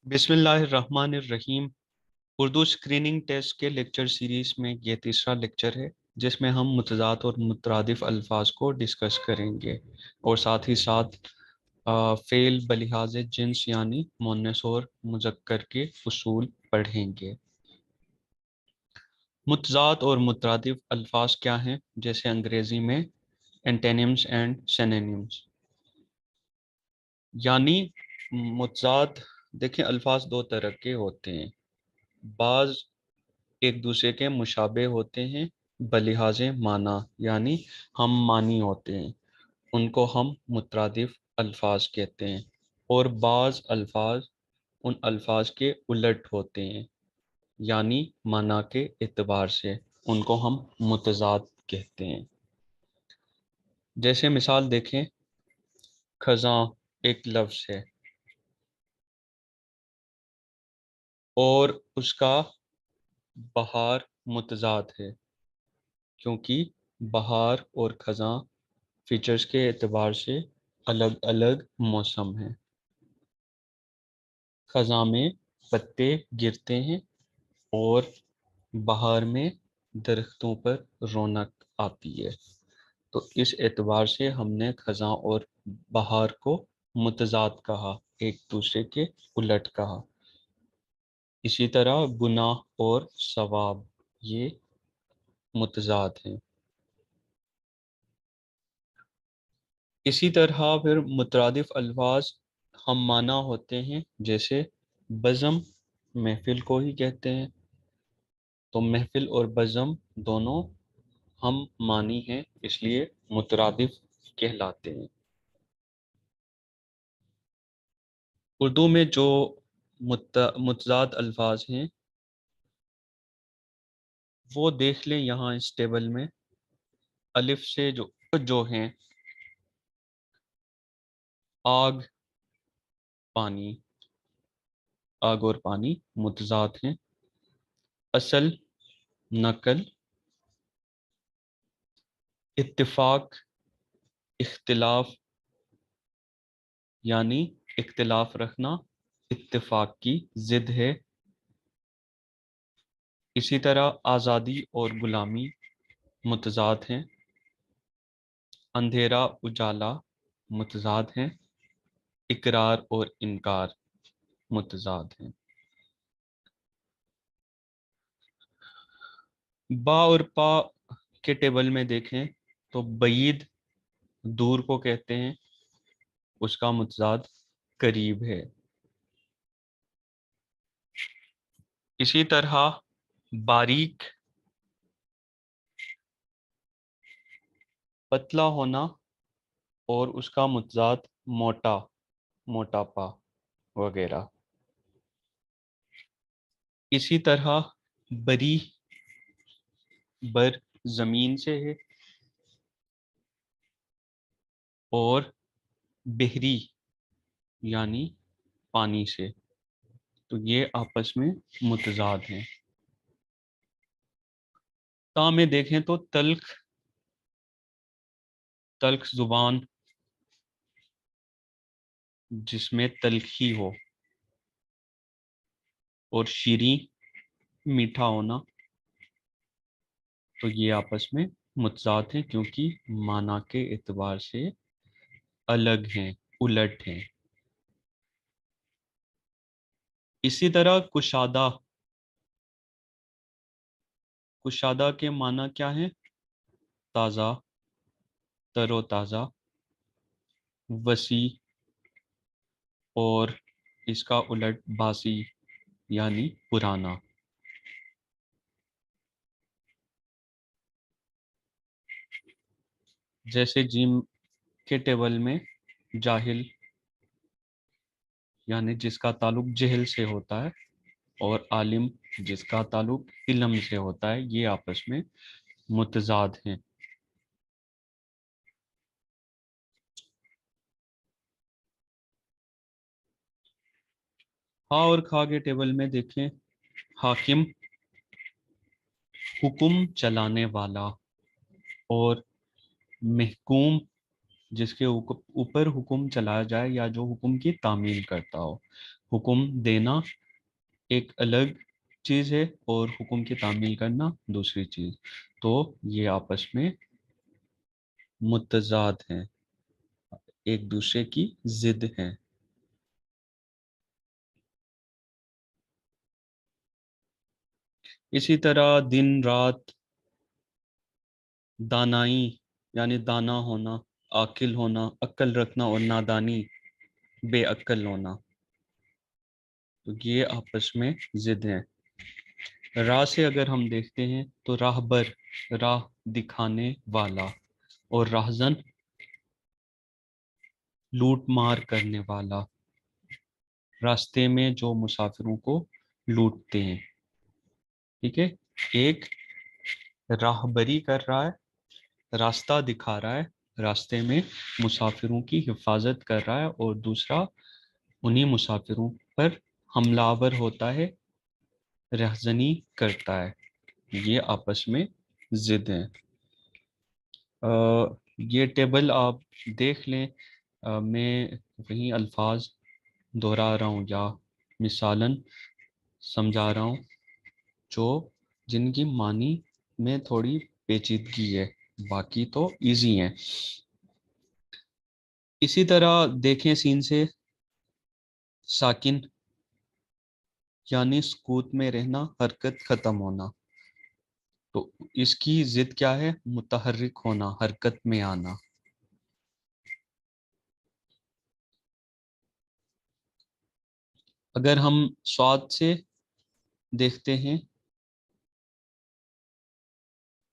बिस्मिल्लाहिर्रहमानिर्रहीम। Urdu screening test के lecture series में ये तीसरा लेक्चर है जिसमें हम मुतज़ाद और मुतरादिफ अल्फाज को डिस्कस करेंगे और साथ ही साथ फ़ेल बलिहाज जिन्स यानी मुअन्नस और मुज़क्कर के उसूल पढ़ेंगे। मुतज़ाद और मुतरादिफ अल्फाज क्या हैं? जैसे अंग्रेज़ी में एंटेनिम्स एंड सिनोनिम्स। यानी मुतज़ाद, देखें, अल्फाज दो तरह के होते हैं। बाज़ एक दूसरे के मुशाबे होते हैं बलिहाज माना, यानी हम मानी होते हैं, उनको हम मुतरादिफ अल्फाज कहते हैं। और बाज़ अल्फाज उन अल्फाज के उलट होते हैं, यानी माना के एतबार से उनको हम मुतज़ाद कहते हैं। जैसे मिसाल देखें, खज़ां एक लफ्ज़ है और उसका बहार मुतज़ाद है, क्योंकि बहार और खज़ां फीचर्स के एतबार से अलग अलग मौसम हैं। खज़ां में पत्ते गिरते हैं और बहार में दरख्तों पर रौनक आती है। तो इस एतबार से हमने खज़ां और बहार को मुतज़ाद कहा, एक दूसरे के उलट कहा। इसी तरह गुनाह और सवाब ये मुतज़ाद हैं। इसी तरह फिर मुतरादिफ अल्फाज हम माना होते हैं, जैसे बज़म महफिल को ही कहते हैं। तो महफिल और बज़म दोनों हम मानी हैं, इसलिए मुतरादिफ कहलाते हैं। उर्दू में जो मुतज़ाद अल्फाज हैं वो देख लें यहाँ इस टेबल में। अलिफ से जो जो हैं, आग, पानी, आग और पानी मुतज़ाद हैं। असल, नकल, इत्तिफाक, इख्तिलाफ, यानी इख्तिलाफ रखना इत्तिफाक की जिद है। इसी तरह आज़ादी और गुलामी मुतज़ाद हैं। अंधेरा, उजाला मुतज़ाद हैं। इकरार और इनकार मुतज़ाद हैं। बा और पा के टेबल में देखें तो बईद दूर को कहते हैं, उसका मुतज़ाद करीब है। इसी तरह बारीक, पतला होना और उसका मुतज़ाद मोटा, मोटापा वगैरह। इसी तरह बरी, बर जमीन से है, और बहरी यानी पानी से। तो ये आपस में मुतज़ाद हैं। ता में देखें तो तल्ख, तल्ख जुबान जिसमें तल्खी हो, और शीरी मीठा होना। तो ये आपस में मुतज़ाद हैं, क्योंकि माना के एतबार से अलग हैं, उलट हैं। इसी तरह कुशादा, कुशादा के माना क्या है? ताज़ा, तरोताज़ा, वसी, और इसका उलट बासी यानी पुराना। जैसे जिम के टेबल में जाहिल, यानी जिसका ताल्लुक जहल से होता है, और आलिम जिसका ताल्लुक इल्म से होता है, ये आपस में मुतज़ाद हैं। हा और खा के टेबल में देखें, हाकिम हुक्म चलाने वाला, और महकूम जिसके ऊपर हुक्म चलाया जाए या जो हुक्म की तामील करता हो। हुक्म देना एक अलग चीज है और हुक्म की तामील करना दूसरी चीज। तो ये आपस में मुतजाद हैं, एक दूसरे की जिद हैं। इसी तरह दिन रात, दानाई यानी दाना होना, आकिल होना, अक्ल रखना, और नादानी बेअक्ल होना, तो ये आपस में जिद हैं। राह से अगर हम देखते हैं तो राहबर, राह दिखाने वाला, और राहजन लूट मार करने वाला, रास्ते में जो मुसाफिरों को लूटते हैं। ठीक है, एक राहबरी कर रहा है, रास्ता दिखा रहा है, रास्ते में मुसाफिरों की हिफाजत कर रहा है, और दूसरा उन्हीं मुसाफिरों पर हमलावर होता है, रहजनी करता है। ये आपस में जिद हैं। ये टेबल आप देख लें। मैं वही अल्फाज दोहरा रहा हूँ या मिसालन समझा रहा हूँ जो जिनकी मानी में थोड़ी पेचीदगी है, बाकी तो इजी हैं। इसी तरह देखें सीन से, साकिन यानी सुकूत में रहना, हरकत खत्म होना, तो इसकी जिद क्या है? मुतहर्रिक होना, हरकत में आना। अगर हम स्वाद से देखते हैं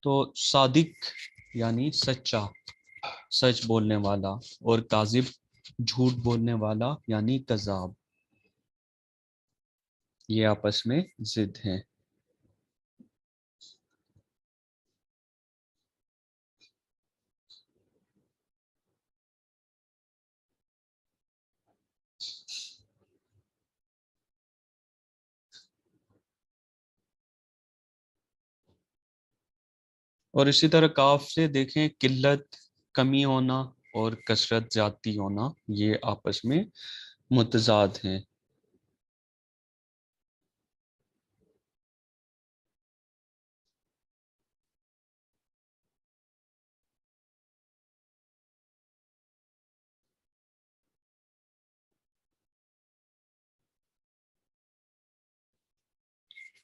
तो सादिक यानी सच्चा, सच बोलने वाला, और काजिब झूठ बोलने वाला यानी कज़ाब, ये आपस में जिद हैं। और इसी तरह काफ से देखें, किल्लत कमी होना और कसरत ज्यादती होना, ये आपस में मुतजाद हैं।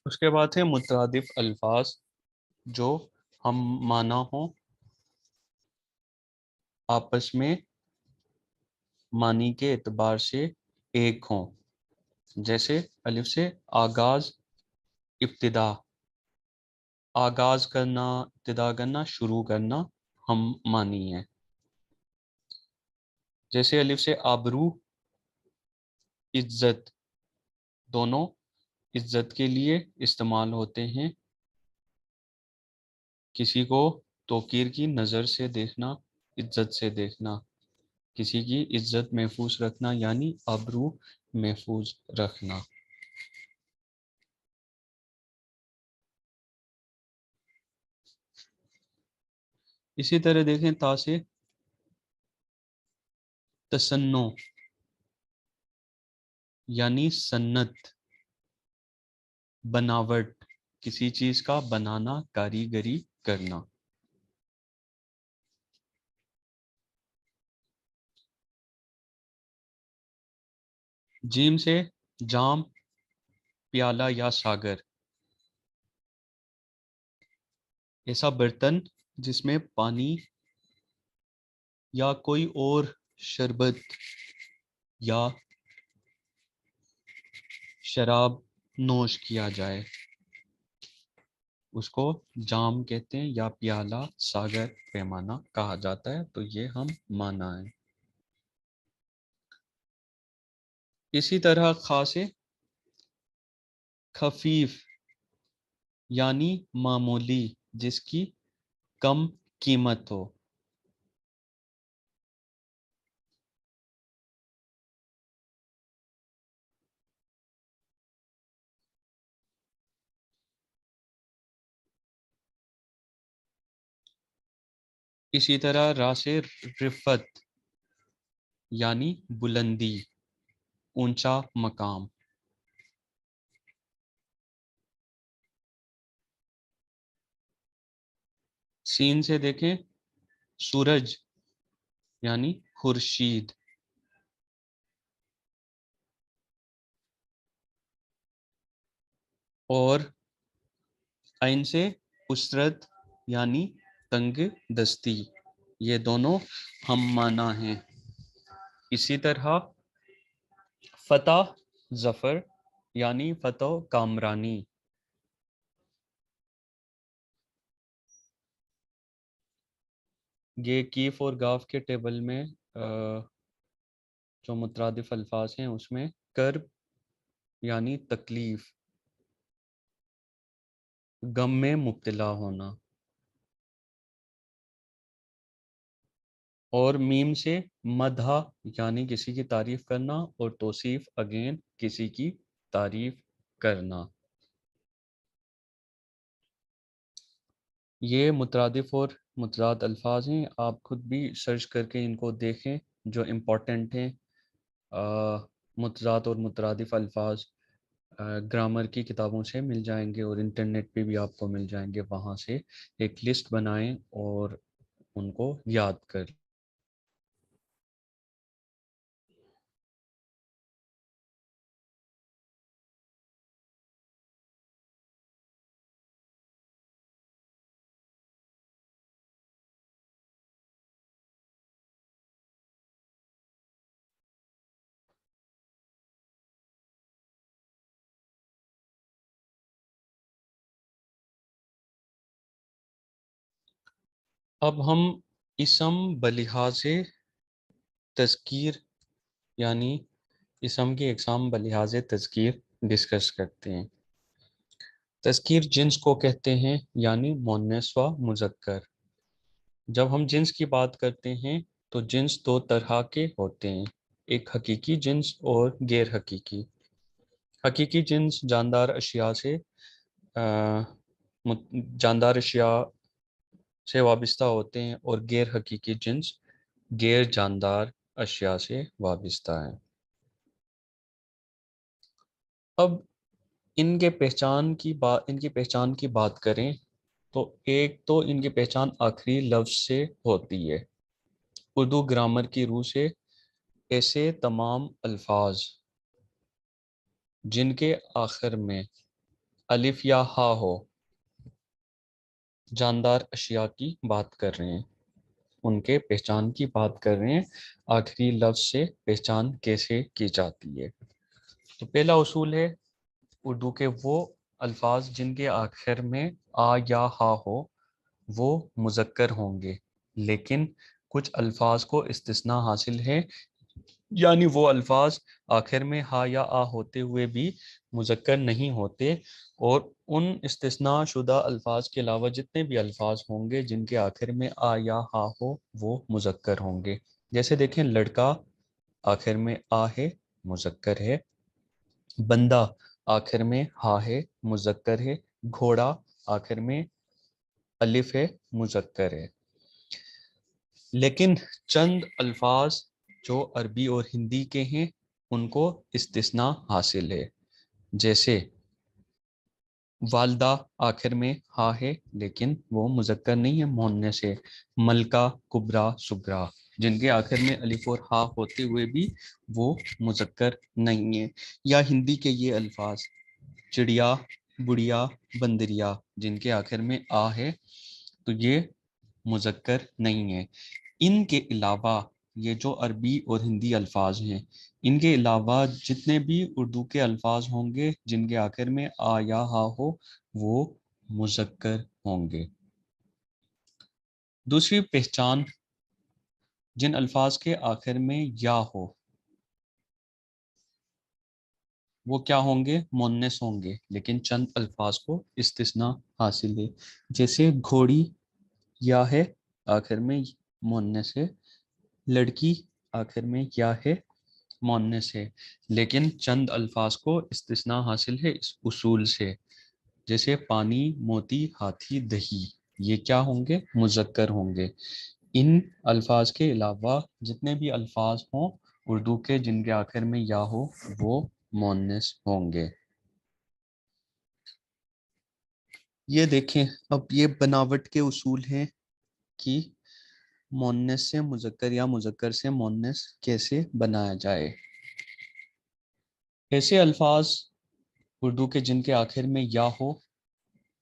उसके बाद है मुतरादिफ अल्फाज, जो हम माना हो, आपस में मानी के एतबार से एक हों। जैसे अलिफ से आगाज, इब्तिदा, आगाज करना, इब्तिदा करना, शुरू करना, हम मानी है। जैसे अलिफ से आबरू, इज्जत, दोनों इज्जत के लिए इस्तेमाल होते हैं। किसी को तौकीर की नज़र से देखना, इज्जत से देखना, किसी की इज्जत महफूज रखना यानी आबरू महफूज रखना। इसी तरह देखें ता से तसन्नो यानी सन्नत, बनावट, किसी चीज का बनाना, कारीगरी करना। जीम से जाम, प्याला या सागर, ऐसा बर्तन जिसमें पानी या कोई और शरबत या शराब नोश किया जाए, उसको जाम कहते हैं, या प्याला, सागर, पैमाना कहा जाता है। तो ये हम माना है। इसी तरह खासे खफीफ यानी मामूली, जिसकी कम कीमत हो। इसी तरह रा से रिफत यानी बुलंदी, ऊंचा मकाम। सीन से देखें, सूरज यानी खुर्शीद। और आइन से उसरत यानी तंग दस्ती। ये दोनों हम माना हैं। इसी तरह फतह जफर यानी फतह कामरानी। ये कीफ और गाफ के टेबल में जो मुतरादिफ अल्फाज हैं उसमें कर्ब यानी तकलीफ, गम में मुब्तला होना। और मीम से मदहा यानी किसी की तारीफ करना, और तौसीफ अगेन किसी की तारीफ करना। ये मुतरादिफ और मुतराद अल्फाज हैं, आप खुद भी सर्च करके इनको देखें जो इम्पोर्टेंट हैं। मुतराद और मुतरादिफ अल्फाज ग्रामर की किताबों से मिल जाएंगे और इंटरनेट पे भी आपको मिल जाएंगे, वहाँ से एक लिस्ट बनाएं और उनको याद कर। अब हम इसम बलिहाज तज़कीर यानी इसम की इकसाम बलिहाज तज़कीर डिस्कस करते हैं। तज़कीर जिन्स को कहते हैं यानी मुअन्नस व मुज़क्कर। जब हम जिन्स की बात करते हैं तो जिन्स दो तरह के होते हैं, एक हकीकी जिन्स और गैर हकीकी। हकीकी जिन्स जानदार अशिया से जानदार अशिया से वाबस्ता होते हैं, और गैर हकीकी जिन्स गैर जानदार अशिया से वाबस्ता है। अब इनकी पहचान की बात करें तो एक तो इनकी पहचान आखिरी लफ्ज से होती है। उर्दू ग्रामर की रूह से ऐसे तमाम अल्फाज जिनके आखिर में अलिफ या हा हो, जानदार अशिया की बात कर रहे हैं, उनके पहचान की बात कर रहे हैं, आखिरी लफ्ज से पहचान कैसे की जाती है। तो पहला उसूल है, उर्दू के वो अल्फाज जिनके आखिर में आ या हा हो वो मुज़क्कर होंगे, लेकिन कुछ अल्फाज को इस्तिस्ना हासिल है, यानी वो अल्फाज आखिर में हा या आ होते हुए भी मुज़क्कर नहीं होते, और उन इस्तिस्ना शुदा अल्फाज के अलावा जितने भी अल्फाज होंगे जिनके आखिर में आ या हा हो वो मुज़क्कर होंगे। जैसे देखें, लड़का आखिर में आ है, मुज़क्कर है। बंदा आखिर में हा है, मुज़क्कर है। घोड़ा आखिर में अलिफ है, मुज़क्कर है। लेकिन चंद अल्फाज जो अरबी और हिंदी के हैं उनको इस्तिस्ना हासिल है। जैसे वालदा आखिर में हा है लेकिन वो मुज़क्कर नहीं है, मुअन्नस है। मलका, कुबरा, सुगरा, जिनके आखिर में अलिफ और हा होते हुए भी वो मुज़क्कर नहीं है। या हिंदी के ये अल्फाज चिड़िया, बुढ़िया, बंदरिया, जिनके आखिर में आ है तो ये मुज़क्कर नहीं है। इनके अलावा ये जो अरबी और हिंदी अल्फाज हैं, इनके अलावा जितने भी उर्दू के अल्फाज होंगे जिनके आखिर में आ या हा हो वो मुज़क्कर होंगे। दूसरी पहचान, जिन अल्फाज के आखिर में या हो वो क्या होंगे, मुअन्नस होंगे, लेकिन चंद अल्फाज को इस्तिस्ना हासिल है। जैसे घोड़ी या है आखिर में, मुअन्नस है। लड़की आखिर में या है, मुअन्नस है, लेकिन चंद अल्फाज को इस्तिस्ना हासिल है इस उसूल से। जैसे पानी, मोती, हाथी, दही, ये क्या होंगे, मुज़क्कर होंगे। इन अल्फाज के अलावा जितने भी अल्फाज हों اردو کے جن کے آخر میں یا ہو وہ مؤنث ہوں گے۔ یہ دیکھیں، اب یہ بناوٹ کے اصول ہیں کہ مؤنث سے مذکر یا مذکر سے مؤنث کیسے بنایا جائے۔ ایسے الفاظ اردو کے جن کے آخر میں یا ہو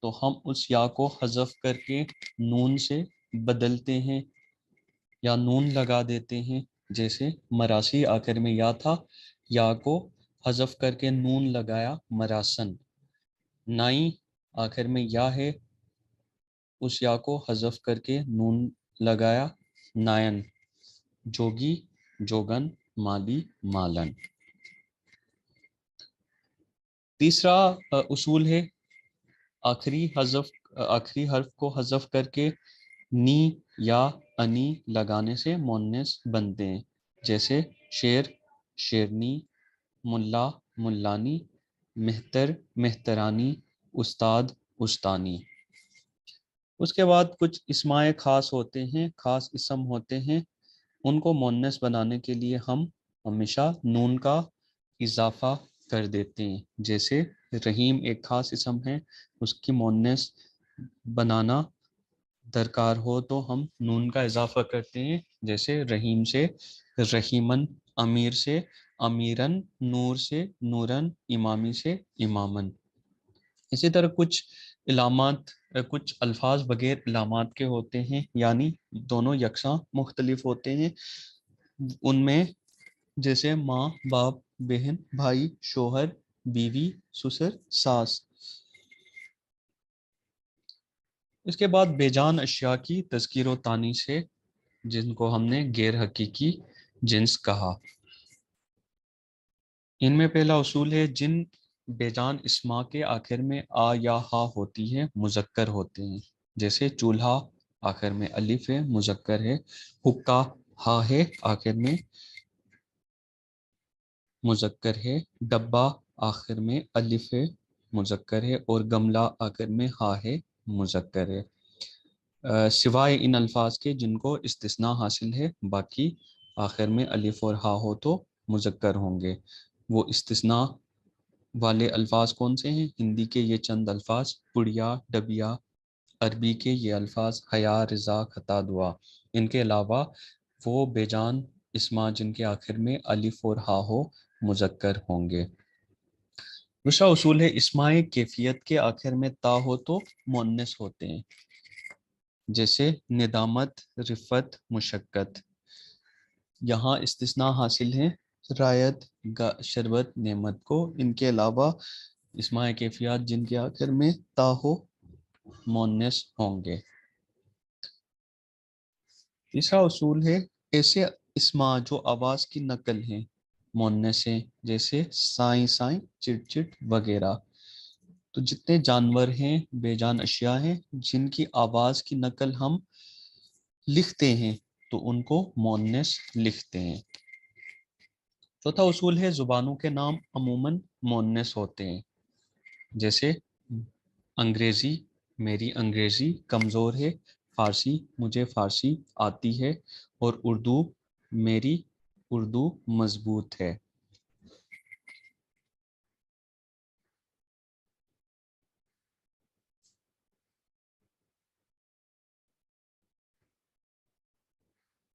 تو ہم اس یا کو حذف کر کے نون سے بدلتے ہیں یا نون لگا دیتے ہیں، جیسے مراسی آخر میں یا تھا، یا کو حذف کر کے نون لگایا مراسن۔ نائی آخر میں یا ہے، اس یا کو حذف کر کے نون لگایا نائن۔ جوگی جوگن، مالی مالن۔ تیسرا اصول ہے آخری حرف کو حذف کر کے نی یا انی لگانے سے مؤنث بنتے ہیں، جیسے شیر شیرنی، ملا ملانی، مہتر مہترانی، استاد استانی۔ اس کے بعد کچھ اسمائے خاص ہوتے ہیں، خاص اسم ہوتے ہیں، ان کو مؤنث بنانے کے لیے ہم ہمیشہ نون کا اضافہ کر دیتے ہیں، جیسے رحیم ایک خاص اسم ہے، اس کی مؤنث بنانا درکار ہو تو ہم نون کا اضافہ کرتے ہیں، جیسے رحیم سے رحیمن، امیر سے امیرن، نور سے نورن، امامی سے امامن۔ اسی طرح کچھ علامات، کچھ الفاظ بغیر علامات کے ہوتے ہیں، یعنی دونوں یکساں مختلف ہوتے ہیں، ان میں جیسے ماں باپ، بہن بھائی، شوہر بیوی، سسر ساس۔ اس کے بعد بے جان اشیاء کی تذکیر و تانیث ہے، جن کو ہم نے غیر حقیقی جنس کہا۔ ان میں پہلا اصول ہے جن بے جان اسما کے آخر میں آ یا ہا ہوتی ہے مذکر ہوتے ہیں، جیسے چولہا آخر میں الف ہے مذکر ہے، حکا ہا ہے آخر میں مذکر ہے، ڈبہ آخر میں الف ہے مذکر ہے، اور گملہ آخر میں ہا ہے مذکر ہے۔ سوائے ان الفاظ کے جن کو استثناء حاصل ہے، باقی آخر میں الف اور ہا ہو تو مذکر ہوں گے۔ وہ استثناء والے الفاظ کون سے ہیں؟ ہندی کے یہ چند الفاظ، پڑیا ڈبیا، عربی کے یہ الفاظ حیا رضا خطا دعا۔ ان کے علاوہ وہ بے جان اسما جن کے آخر میں الف اور ہا ہو مذکر ہوں گے۔ دوسرا اصول ہے اسماء کیفیت کے آخر میں تا ہو تو مؤنث ہوتے ہیں، جیسے ندامت، رفت، مشقت۔ یہاں استثناء حاصل ہے رایت، شربت، نعمت کو۔ ان کے علاوہ اسماء کیفیات جن کے آخر میں تا ہو مؤنث ہوں گے۔ تیسرا اصول ہے ایسے اسماء جو آواز کی نقل ہیں مؤنث ہیں، جیسے سائیں سائیں، چٹ چٹ وغیرہ۔ تو جتنے جانور ہیں، بے جان اشیاء ہیں جن کی آواز کی نقل ہم لکھتے ہیں تو ان کو مؤنث لکھتے ہیں۔ چوتھا اصول ہے زبانوں کے نام عموماً مؤنث ہوتے ہیں، جیسے انگریزی میری انگریزی کمزور ہے، فارسی مجھے فارسی آتی ہے، اور اردو میری اردو مضبوط ہے۔